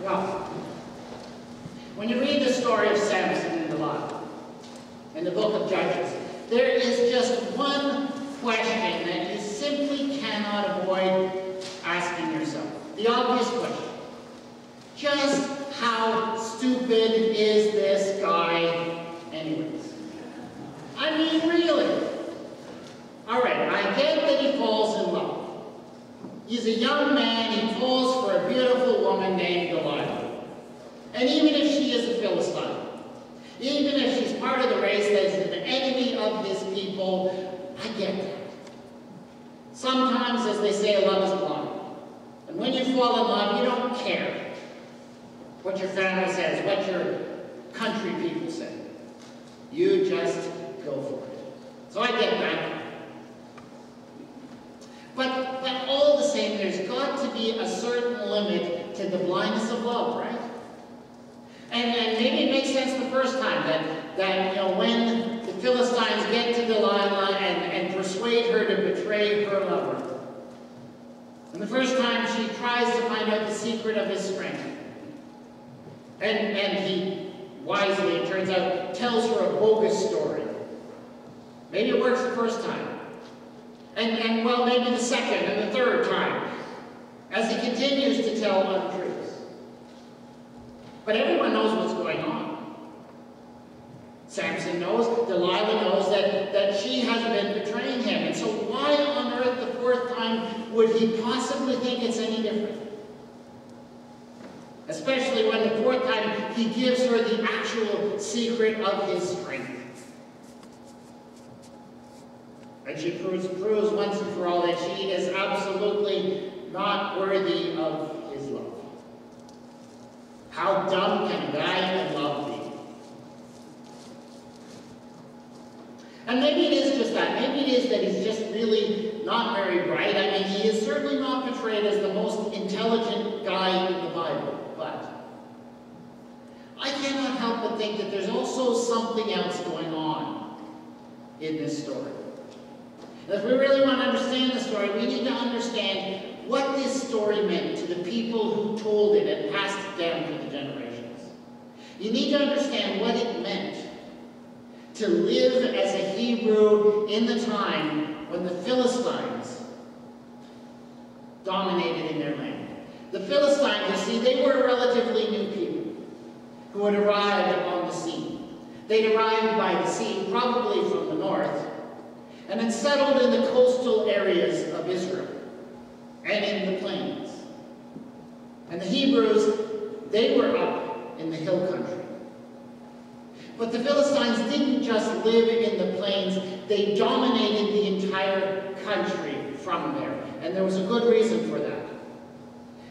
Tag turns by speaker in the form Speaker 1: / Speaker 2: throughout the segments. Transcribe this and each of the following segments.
Speaker 1: Well, when you read the story of Samson and Delilah in the book of Judges, there is just one question that you simply cannot avoid asking yourself. The obvious question. Just how stupid is this guy anyways? I mean, really. Alright, I get that he falls in love. He's a young man, he falls for a beautiful woman named Delilah. And even if she is a Philistine, even if she's part of the race that is an enemy of his people, I get that. Sometimes, as they say, love is blind. And when you fall in love, you don't care what your family says, what your country people say. You just go for it. So I get that. But all the same, there's got to be a certain limit to the blindness of love, right? And maybe it makes sense the first time that you know, when the Philistines get to Delilah and persuade her to betray her lover. And the first time she tries to find out the secret of his strength. And he wisely, it turns out, tells her a bogus story. Maybe it works the first time. And well, maybe the second and the third time, as he continues to tell untruths. But everyone knows what's going on. Samson knows, Delilah knows that she has been betraying him. And so why on earth the fourth time would he possibly think it's any different? Especially when the fourth time he gives her the actual secret of his strength. And she proves once and for all that she is absolutely not worthy of his love. How dumb can a guy in love be? And maybe it is just that. Maybe it is that he's just really not very bright. I mean, he is certainly not portrayed as the most intelligent guy in the Bible. But I cannot help but think that there's also something else going on in this story. And if we really want to understand the story, we need to understand what this story meant to the people who told it and passed it down to the generations. You need to understand what it meant to live as a Hebrew in the time when the Philistines dominated in their land. The Philistines, you see, they were relatively new people who had arrived on the scene. They'd arrived by the sea, probably from the north, and had settled in the coastal areas of Israel and in the plains. And the Hebrews, they were up in the hill country. But the Philistines didn't just live in the plains, they dominated the entire country from there. And there was a good reason for that.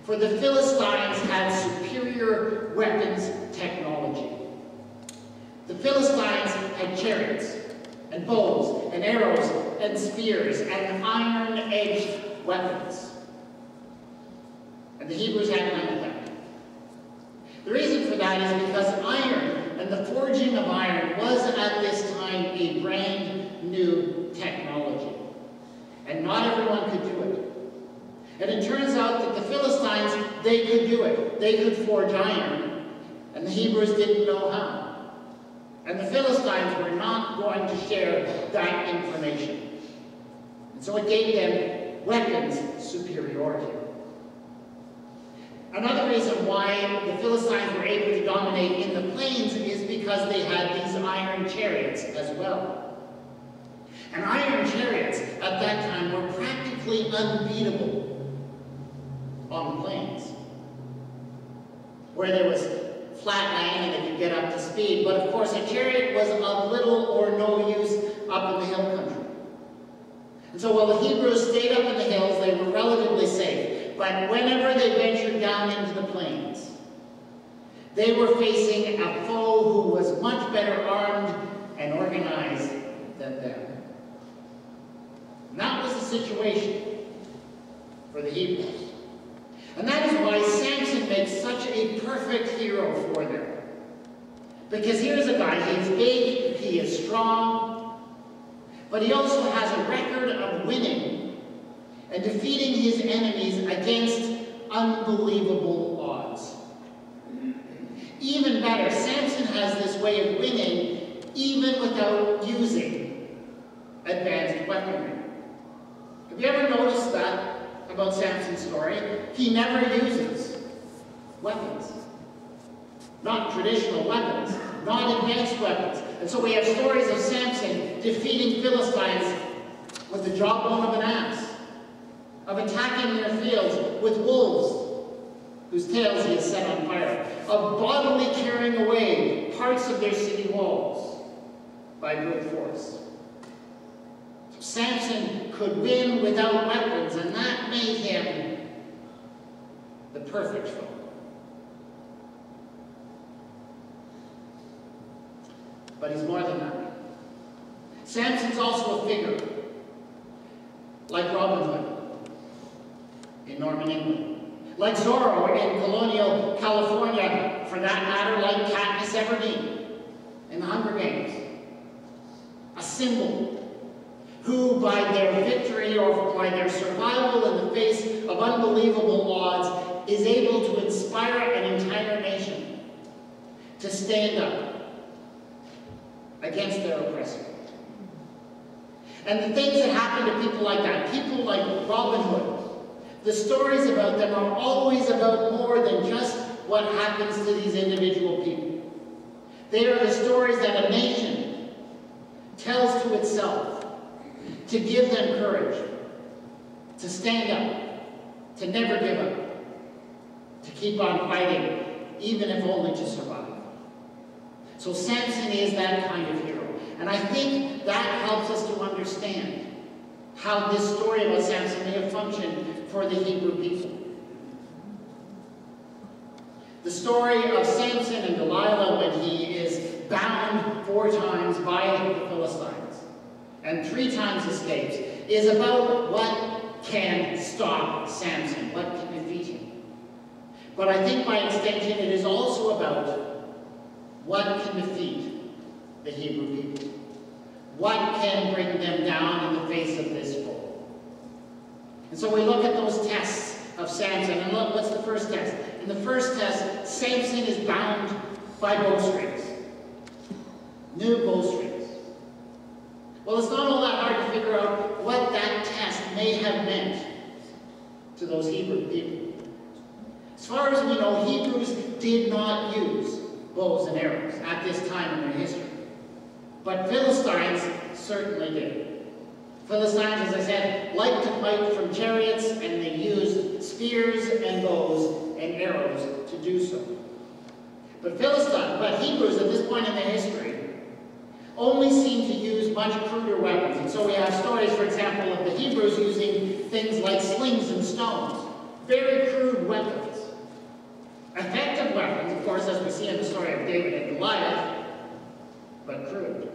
Speaker 1: For the Philistines had superior weapons technology. The Philistines had chariots, and bows, and arrows, and spears, and iron-edged weapons. And the Hebrews had none of that. The reason for that is because iron and the forging of iron was at this time a brand new technology. And not everyone could do it. And it turns out that the Philistines, they could do it. They could forge iron, and the Hebrews didn't know how. And the Philistines were not going to share that information. And so it gave them weapons superiority. Another reason why the Philistines were able to dominate in the plains is because they had these iron chariots as well. And iron chariots at that time were practically unbeatable on the plains, where there was flat land and they could get up to speed. But of course, a chariot was of little or no use up in the hill country. And so while the Hebrews stayed up in the hills, they were relatively safe. But whenever they ventured down into the plains, they were facing a foe who was much better armed and organized than them. And that was the situation for the Hebrews. And that is why Samson makes such a perfect hero for them. Because here's a guy, he is big, he is strong, but he also has a record of winning and defeating his enemies against unbelievable odds. Even better, Samson has this way of winning even without using advanced weaponry. Have you ever noticed that about Samson's story? He never uses weapons. Not traditional weapons, not advanced weapons. And so we have stories of Samson defeating Philistines with the jawbone of an ass, of attacking their fields with wolves, whose tails he has set on fire, of bodily carrying away parts of their city walls by brute force. So Samson could win without weapons, and that made him the perfect foe. But he's more than that. Samson's also a figure, like Robin Hood in Norman England, like Zorro in colonial California, for that matter, like Katniss Everdeen in the Hunger Games. A symbol who, by their victory or by their survival in the face of unbelievable odds, is able to inspire an entire nation to stand up against their oppressor. And the things that happen to people like that, people like Robin Hood, the stories about them are always about more than just what happens to these individual people. They are the stories that a nation tells to itself to give them courage, to stand up, to never give up, to keep on fighting, even if only to survive. So Samson is that kind of hero. And I think that helps us to understand how this story about Samson may have functioned for the Hebrew people. The story of Samson and Delilah when he is bound 4 times by the Philistines and 3 times escapes is about what can stop Samson, what can defeat him. But I think by extension it is also about what can defeat the Hebrew people. What can bring them down in the face of this foe? And so we look at those tests of Samson, and look, what's the first test? In the first test, Samson is bound by bowstrings. New bowstrings. Well, it's not all that hard to figure out what that test may have meant to those Hebrew people. As far as we know, Hebrews did not use bows and arrows at this time in their history. But Philistines certainly did. Philistines, as I said, liked to fight from chariots, and they used spears and bows and arrows to do so. But Hebrews at this point in their history only seem to use much cruder weapons. And so we have stories, for example, of the Hebrews using things like slings and stones. Very crude weapons. Effective weapons, of course, as we see in the story of David and Goliath, but crude.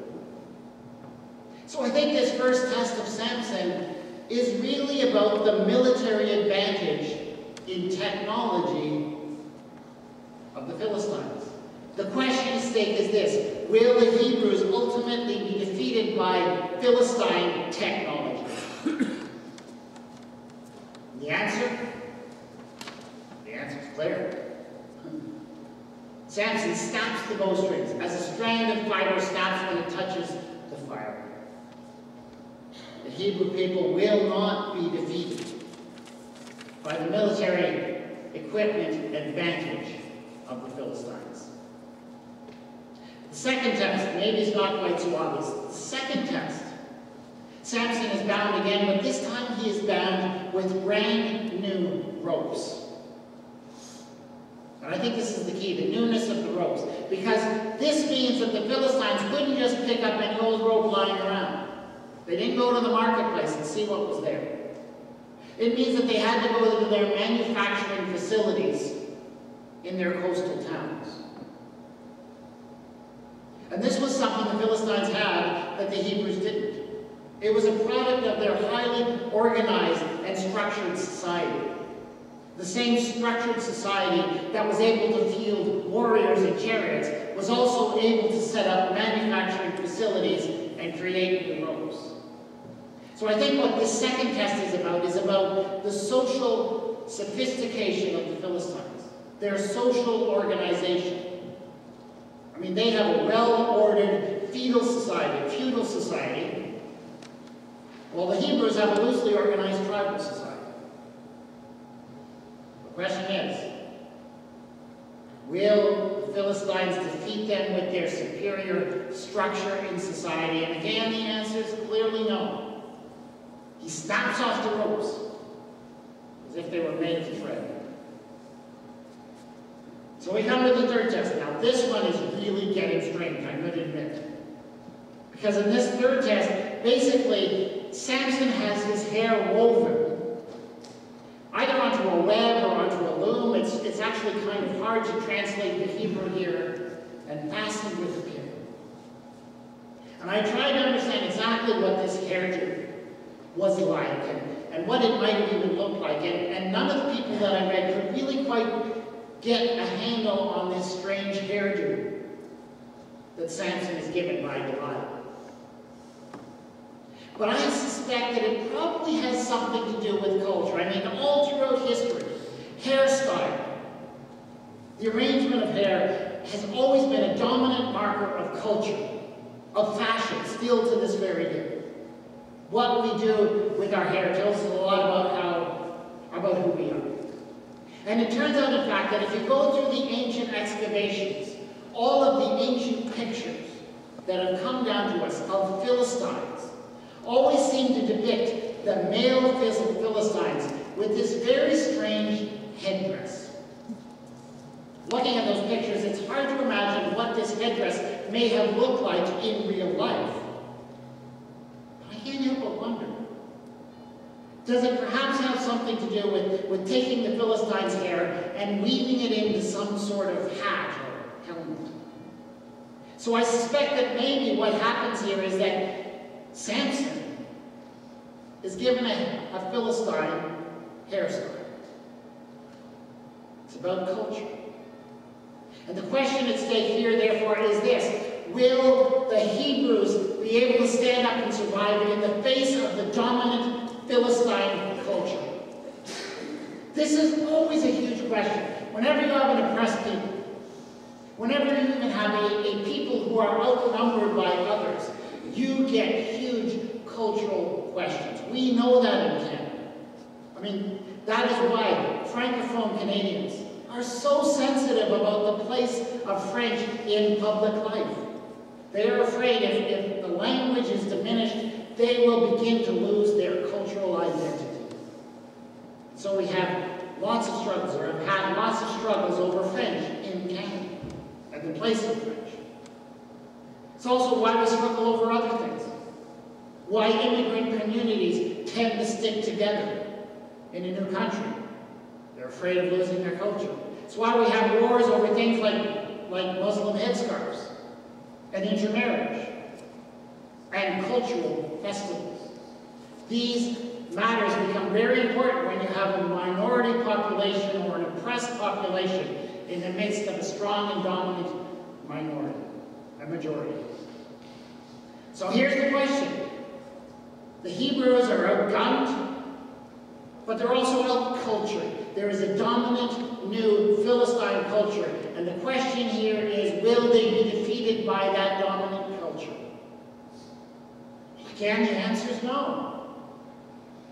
Speaker 1: So I think this first test of Samson is really about the military advantage in technology of the Philistines. The question at stake is this: will the Hebrews ultimately be defeated by Philistine technology? The answer is clear. Samson snaps the bowstrings as a strand of fire snaps when it touches the fire. The Hebrew people will not be defeated by the military equipment advantage of the Philistines. The second test, maybe it's not quite so obvious. The second test, Samson is bound again, but this time he is bound with brand new ropes. And I think this is the key, the newness of the ropes. Because this means that the Philistines couldn't just pick up any old rope lying around. They didn't go to the marketplace and see what was there. It means that they had to go to their manufacturing facilities in their coastal towns. And this was something the Philistines had that the Hebrews didn't. It was a product of their highly organized and structured society. The same structured society that was able to field warriors and chariots was also able to set up manufacturing facilities and create the ropes. So I think what this second test is about the social sophistication of the Philistines, their social organization. I mean, they have a well-ordered feudal society, while the Hebrews have a loosely organized tribal society. The question is, will the Philistines defeat them with their superior structure in society? And again, the answer is clearly no. He snaps off the ropes as if they were made of thread. So we come to the third test. Now, this one is really getting strange, I'm going to admit. Because in this third test, basically, Samson has his hair woven either onto a web or onto a loom. It's actually kind of hard to translate the Hebrew here, and fastened with a pin. And I tried to understand exactly what this hairdo was like and what it might even look like. And none of the people that I read could really quite get a handle on this strange hairdo that Samson is given by Delilah. But I suspect that it probably has something to do with culture. I mean, all throughout history, hairstyle, the arrangement of hair, has always been a dominant marker of culture, of fashion, still to this very day. What we do with our hair tells us a lot about who we are. And it turns out, in fact, that if you go through the ancient excavations, all of the ancient pictures that have come down to us of Philistines always seem to depict the male Philistines with this very strange headdress. Looking at those pictures, it's hard to imagine what this headdress may have looked like in real life. But I can't help but wonder. Does it perhaps have something to do with taking the Philistines' hair and weaving it into some sort of hat or helmet? So I suspect that maybe what happens here is that Samson is given a Philistine hairstyle. It's about culture. And the question at stake here, therefore, is this. Will the Hebrews be able to stand up and survive in the face of the dominant Philistine culture? This is always a huge question. Whenever you have an oppressed people, whenever you even have a people who are outnumbered by others, you get huge cultural questions. We know that in Canada. I mean, that is why Francophone Canadians are so sensitive about the place of French in public life. They are afraid if the language is diminished, they will begin to lose their cultural identity. So we have lots of struggles, or have had lots of struggles over French in Canada, and the place of French. It's also why we struggle over other things. Why immigrant communities tend to stick together in a new country. They're afraid of losing their culture. It's why we have wars over things like Muslim headscarves and intermarriage and cultural festivals. These matters become very important when you have a minority population or an oppressed population in the midst of a strong and dominant minority, a majority. So here's the question. The Hebrews are outgunned, but they're also outcultured. There is a dominant new Philistine culture, and the question here is, will they be defeated by that dominant culture? Again, the answer is no.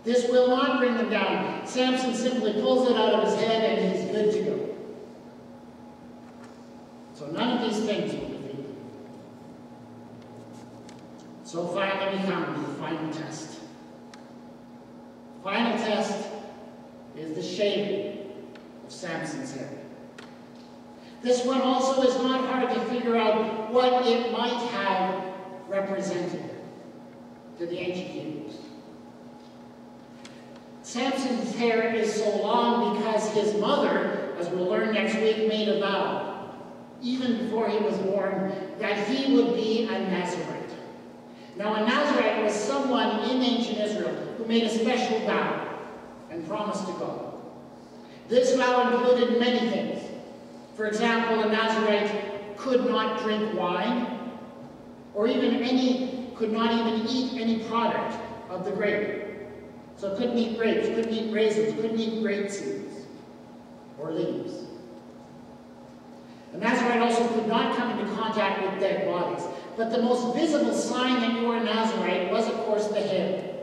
Speaker 1: This will not bring them down. Samson simply pulls it out of his head and he's good to go. So none of these things will defeat them. So finally we come to the final test. The final test is the shaving of Samson's head. This one also is not hard to figure out what it might have represented to the ancient Hebrews. Samson's hair is so long because his mother, as we'll learn next week, made a vow, even before he was born, that he would be a Nazarite. Now, a Nazarite was someone in ancient Israel who made a special vow and promised to God. This vow included many things. For example, a Nazarite could not drink wine, or could not even eat any product of the grape. So couldn't eat grapes, couldn't eat raisins, couldn't eat grape seeds or leaves. A Nazarite also could not come into contact with dead bodies. But the most visible sign that you were a Nazarite was, of course, the hair.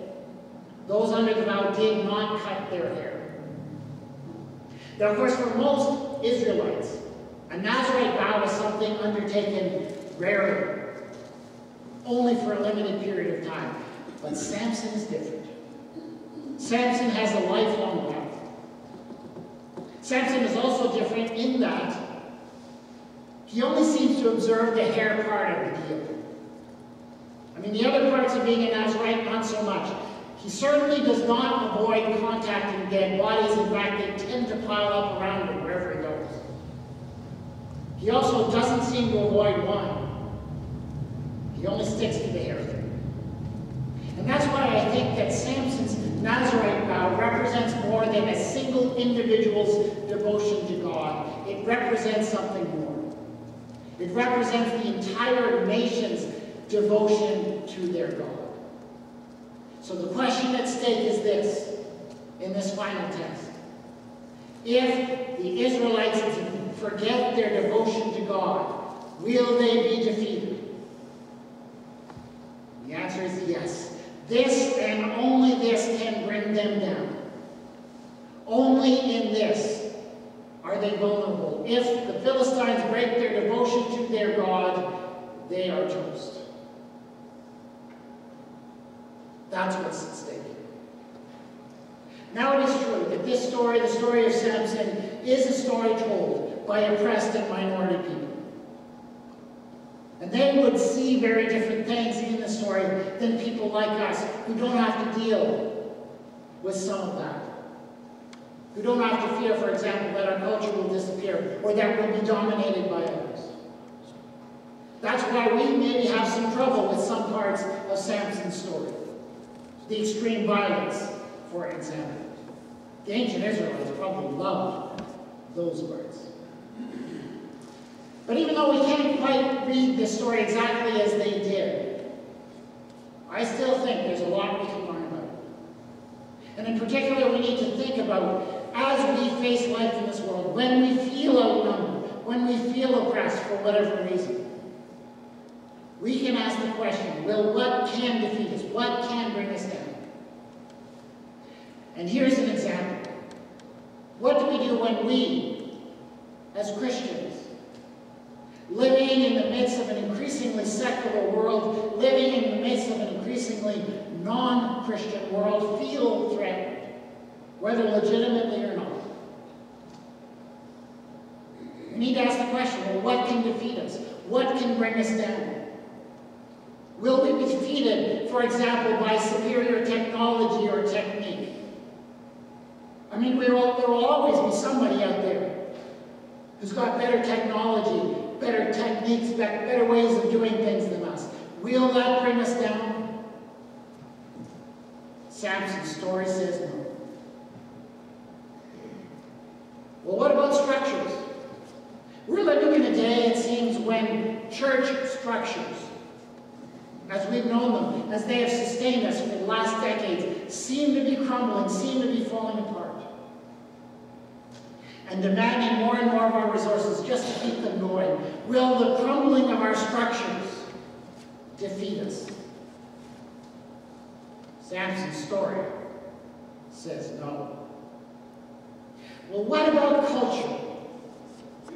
Speaker 1: Those under the vow did not cut their hair. Now, of course, for most Israelites, a Nazarite vow was something undertaken rarely, only for a limited period of time. But Samson is different. Samson has a lifelong vow. Samson is also different in that he only seems to observe the hair part of the deal. I mean, the other parts of being a Nazarite, not so much. He certainly does not avoid contacting dead bodies. In fact, they tend to pile up around him wherever he goes. He also doesn't seem to avoid wine. He only sticks to the hair thing. And that's why I think that Samson's Nazarite vow represents more than a single individual's devotion to God. It represents something more. It represents the entire nation's devotion to their God. So the question at stake is this, in this final test. If the Israelites forget their devotion to God, will they be defeated? The answer is yes. This and only this can bring them down. Only in this are they vulnerable. If the Philistines break their devotion to their God, they are toast. That's what's at stake. Now it is true that this story, the story of Samson, is a story told by oppressed and minority people. And they would see very different things in the story than people like us who don't have to deal with some of that. Who don't have to fear, for example, that our culture will disappear or that we'll be dominated by others. That's why we maybe have some trouble with some parts of Samson's story. The extreme violence, for example. The ancient Israelites probably loved those words. But even though we can't quite read this story exactly as they did, I still think there's a lot we can learn about it. And in particular, we need to think about, as we face life in this world, when we feel outnumbered, when we feel oppressed for whatever reason, we can ask the question, well, what can defeat us? What can bring us down? And here's an example. What do we do when we, as Christians, living in the midst of an increasingly secular world, living in the midst of an increasingly non-Christian world, feel threatened, whether legitimately or not? We need to ask the question, well, what can defeat us? What can bring us down? Will we be defeated, for example, by superior technology or technique? I mean, there will always be somebody out there who's got better technology, better techniques, better ways of doing things than us. Will that bring us down? Samson's story says no. Well, what about structures? We're living in a day, it seems, when church structures, as we've known them, as they have sustained us for the last decades, seem to be crumbling, seem to be falling apart. And demanding more and more of our resources just to keep them going. Will the crumbling of our structures defeat us? Samson's story says no. Well, what about culture?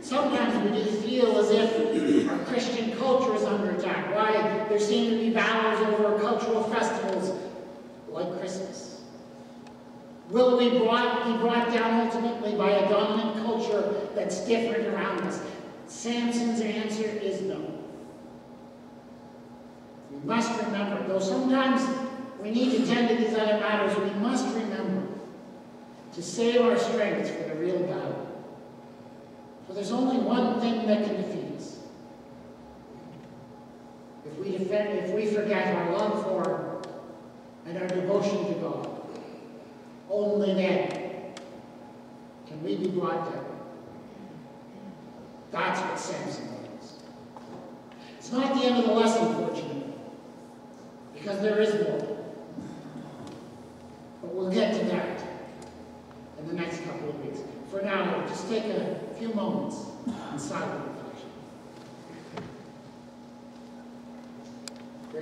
Speaker 1: Sometimes we do feel as if our Christian culture is under attack. Why? There seem to be battles over cultural festivals like Christmas. Will we be brought down ultimately by a dominant culture that's different around us? Samson's answer is no. We must remember, though sometimes we need to tend to these other matters, we must remember to save our strength for the real battle. For there's only one thing that can defeat us. If we forget our love for and our devotion to God, only then can we be brought down. That's what Samson was. It's not the end of the lesson, fortunately, because there is more. But we'll get to that in the next couple of weeks. For now, just take a few moments in silence.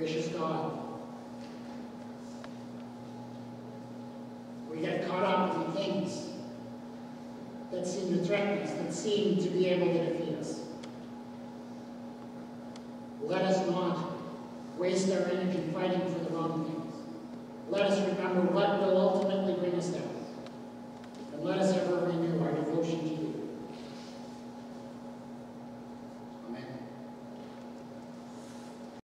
Speaker 1: Gracious God, we get caught up in things that seem to threaten us, that seem to be able to defeat us. Let us not waste our energy fighting for the wrong things. Let us remember what belongs